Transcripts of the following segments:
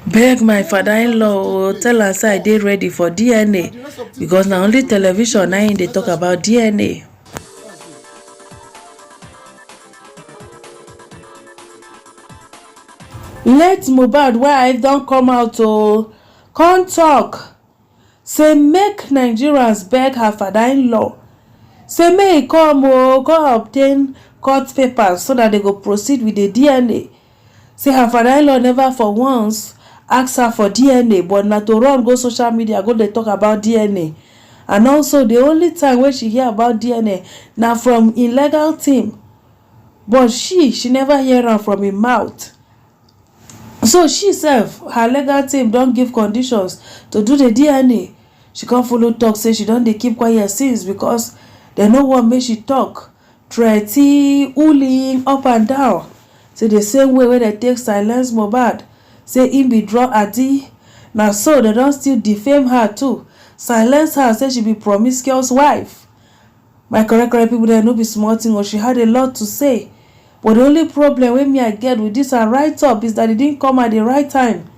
Beg my father-in-law, tell us I dey ready for DNA because na only television na im dey talk about DNA. Let Mohbad wife don come out come talk say make Nigerians beg her father-in-law say make e come obtain court papers so that they go proceed with the DNA. Say her father-in-law never for once ask her for DNA, but na to run go social media go dey talk about DNA. And also the only time when she hear about DNA na from im legal team, but she never hear am from im mouth. So she sef, her legal team don give conditions to do the DNA. She come follow talk say she don dey keep quiet since because dem no want make she talk, threaty, hooling up and down. Say the same way wey dem take silence Mohbad, say im be drug addict, na so dem don still defame her too, silence her, say she be promiscuous wife. My correct people dem no be small thing, she had a lot to say. But the only problem wey me I get with this her write-up is that it didn't come at the right time.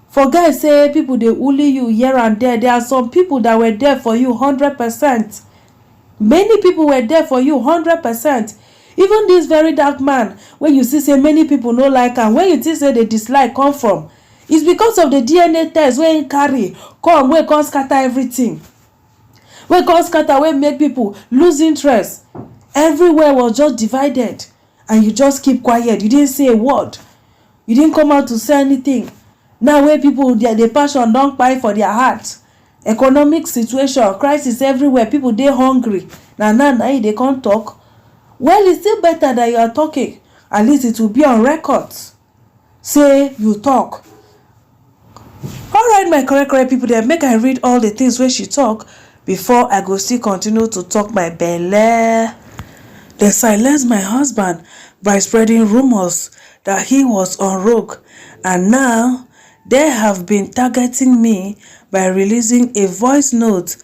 For guys say people dey bully you here and there are some people that were there for you 100%. Many people were there for you 100%. Even this very dark man, when you see say many people no like am, when you think say the dislike come from, it's because of the DNA test wey im carry come, wey come scatter everything, wey come scatter, wey make people lose interest. Everywhere was just divided, and you just keep quiet. You didn't say a word. You didn't come out to say anything. Now where people, the passion don't cry for their heart. Economic situation, crisis everywhere. People dey hungry. Now they can't talk. Well, it's still better that you are talking. At least it will be on record. Say you talk. Alright, my correct people there. Make I read all the things where she talk before I go still continue to talk my belle. They silenced my husband by spreading rumors that he was on rogue, and now they have been targeting me by releasing a voice note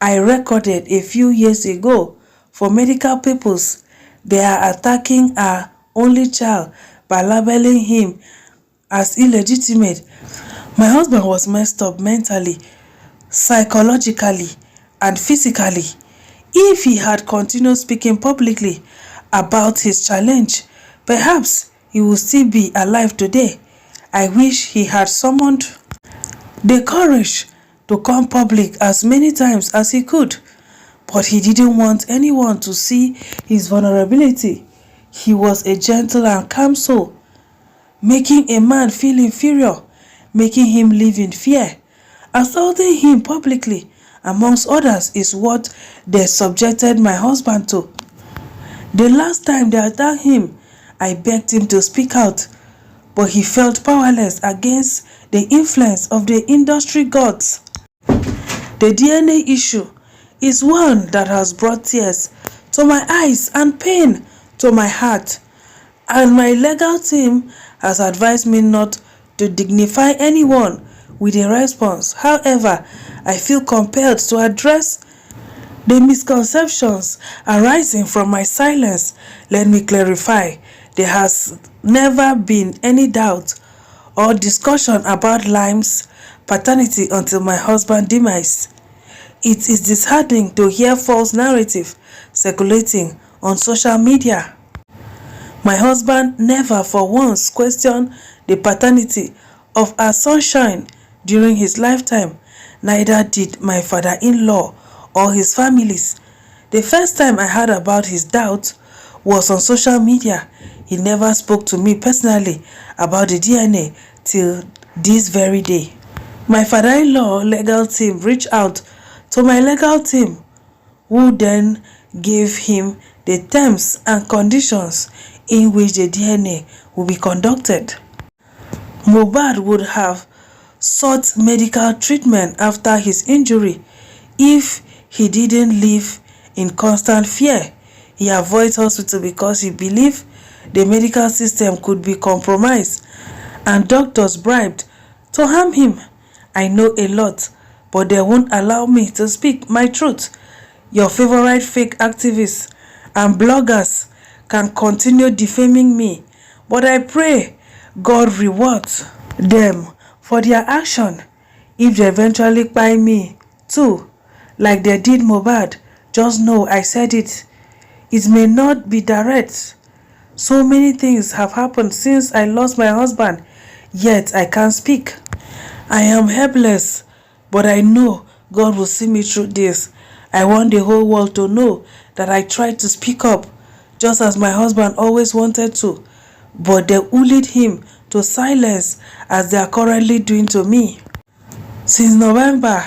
I recorded a few years ago for medical purposes. They are attacking our only child by labeling him as illegitimate. My husband was messed up mentally, psychologically, and physically. If he had continued speaking publicly about his challenge, perhaps he would still be alive today. I wish he had summoned the courage to come public as many times as he could, but he didn't want anyone to see his vulnerability. He was a gentle and calm soul, making a man feel inferior, making him live in fear. Assaulting him publicly, amongst others, is what they subjected my husband to. The last time they attacked him, I begged him to speak out, but he felt powerless against the influence of the industry gods. The DNA issue is one that has brought tears to my eyes and pain to my heart, and my legal team has advised me not to dignify anyone with a response. However, I feel compelled to address the misconceptions arising from my silence. Let me clarify, there has never been any doubt or discussion about Lime's paternity until my husband's demise. It is disheartening to hear false narrative circulating on social media. My husband never for once questioned the paternity of our sunshine during his lifetime. Neither did my father-in-law or his families. The first time I heard about his doubt was on social media. He never spoke to me personally about the DNA till this very day. My father-in-law legal team reached out to my legal team, who then gave him the terms and conditions in which the DNA will be conducted. Mohbad would have sought medical treatment after his injury if he didn't live in constant fear. He avoids hospital because he believed the medical system could be compromised and doctors bribed to harm him. I know a lot, but they won't allow me to speak my truth. Your favorite fake activists and bloggers can continue defaming me, but I pray God rewards them for their action. If they eventually buy me too, like they did Mohbad, just know I said it. It may not be direct. So many things have happened since I lost my husband, yet I can't speak. I am helpless, but I know God will see me through this. I want the whole world to know that I tried to speak up, just as my husband always wanted to, but they bullied him to silence as they are currently doing to me. Since November,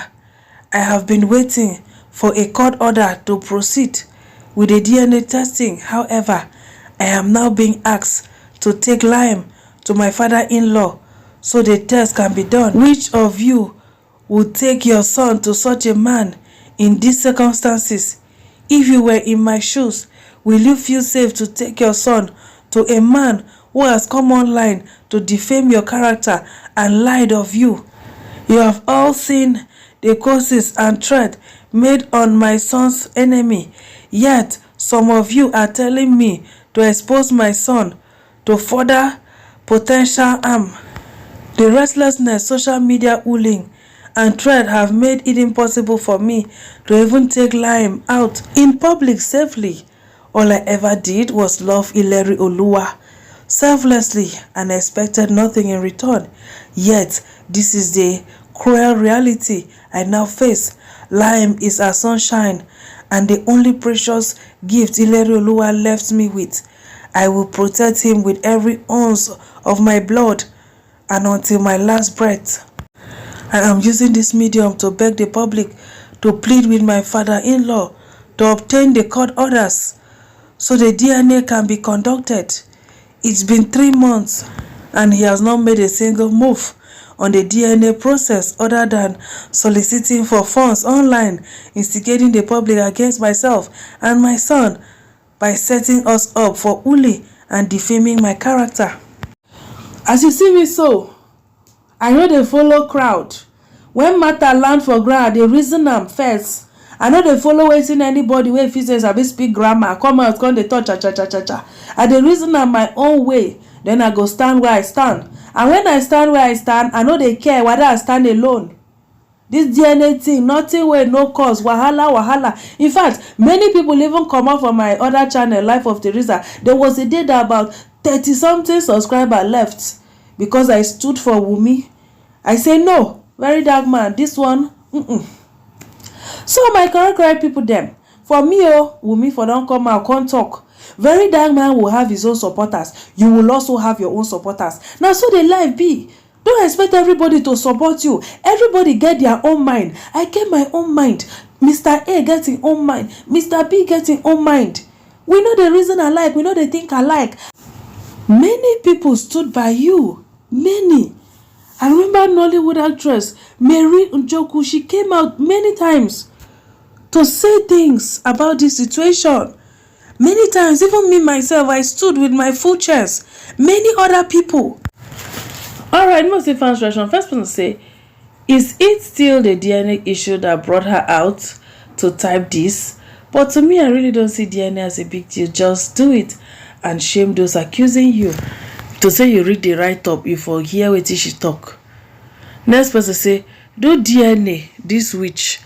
I have been waiting for a court order to proceed with the DNA testing. However, I am now being asked to take lime to my father-in-law so the test can be done. Which of you would take your son to such a man in these circumstances? If you were in my shoes, will you feel safe to take your son to a man who has come online to defame your character and lied of you? You have all seen the curses and threat made on my son's enemy, yet some of you are telling me to expose my son to further potential harm. The restlessness, social media bullying, and threat have made it impossible for me to even take lime out in public safely. All I ever did was love Ileri Oluwa selflessly and expected nothing in return. Yet, this is the cruel reality I now face. Lime is a sunshine and the only precious gift Ileri Oluwa left me with. I will protect him with every ounce of my blood and until my last breath. I am using this medium to beg the public to plead with my father-in-law to obtain the court orders so the DNA can be conducted. It's been 3 months and he has not made a single move on the DNA process other than soliciting for funds online, instigating the public against myself and my son by setting us up for bullying and defaming my character. As you see me so, I know they follow crowd. When matter land for ground, they reason am first. I know they follow waiting anybody wey fit say sabi speak grammar, come out, come dey talk cha. I dey reason am my own way, then I go stand where I stand. And when I stand where I stand, I no dey care whether I stand alone. This DNA thing, nothing wey no cause wahala. In fact, many people even come out from my other channel, Life of Teresa. There was a day that about 30-something subscribers left because I stood for Wunmi. I say no, very dark man, this one, So my correct people them, for me Wunmi for don't come out, can't talk. Very dark man will have his own supporters. You will also have your own supporters. Now so the life be. Don't expect everybody to support you. Everybody get their own mind. I get my own mind. Mr. A gets his own mind. Mr. B gets his own mind. We know the reason alike. We know the think alike. Many people stood by you. Many. I remember Nollywood actress Mary Njoku. She came out many times to say things about this situation. Many times, even me myself, I stood with my full chest. Many other people. Alright, most fans reaction. First person say, is it still the DNA issue that brought her out to type this? But to me, I really don't see DNA as a big deal. Just do it and shame those accusing you. To say you read the write-up, you for hear what she talk. Next person say, do DNA, this witch.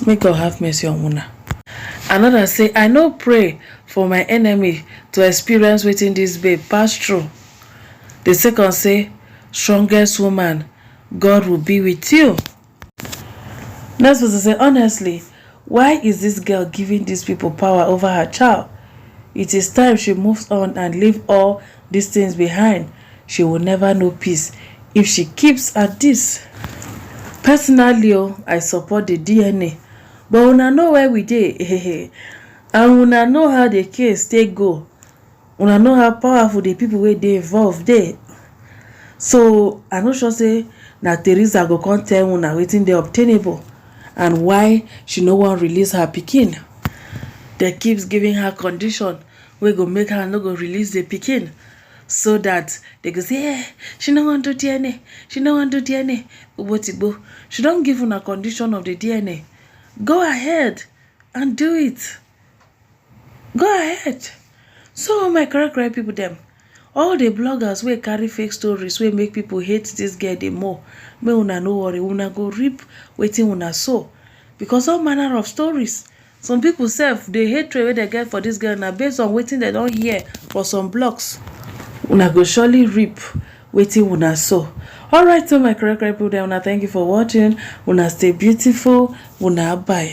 Make God have mercy on Una. Another say, I no pray for my enemy to experience waiting this babe pass through. The second say, strongest woman, God will be with you. Next person say, honestly, why is this girl giving these people power over her child? It is time she moves on and leave all these things behind. She will never know peace if she keeps at this. Personally, I support the DNA. But una know where we dey. And una know how the case take go. Una know how powerful the people wey dey involved dey. So I no sure say na Teresa go come tell una wetin dey obtainable and why she no wan release her pikin. They keeps giving her condition wey go make her no go release the pikin, so that they go say, she no wan do DNA. She no wan do DNA. Ubotigbo. She don't give una condition of the DNA. Go ahead and do it. Go ahead. So my correct people them, all the bloggers wey carry fake stories wey make people hate this girl the more, make una no worry, una go reap wetin una sow, because all manner of stories. Some people sef the hatred wey they get for this girl na based on wetin they don hear for some blogs. Una go surely reap wetin una sow. Alright, so my correct people there, una thank you for watching. Una stay beautiful. Una bye.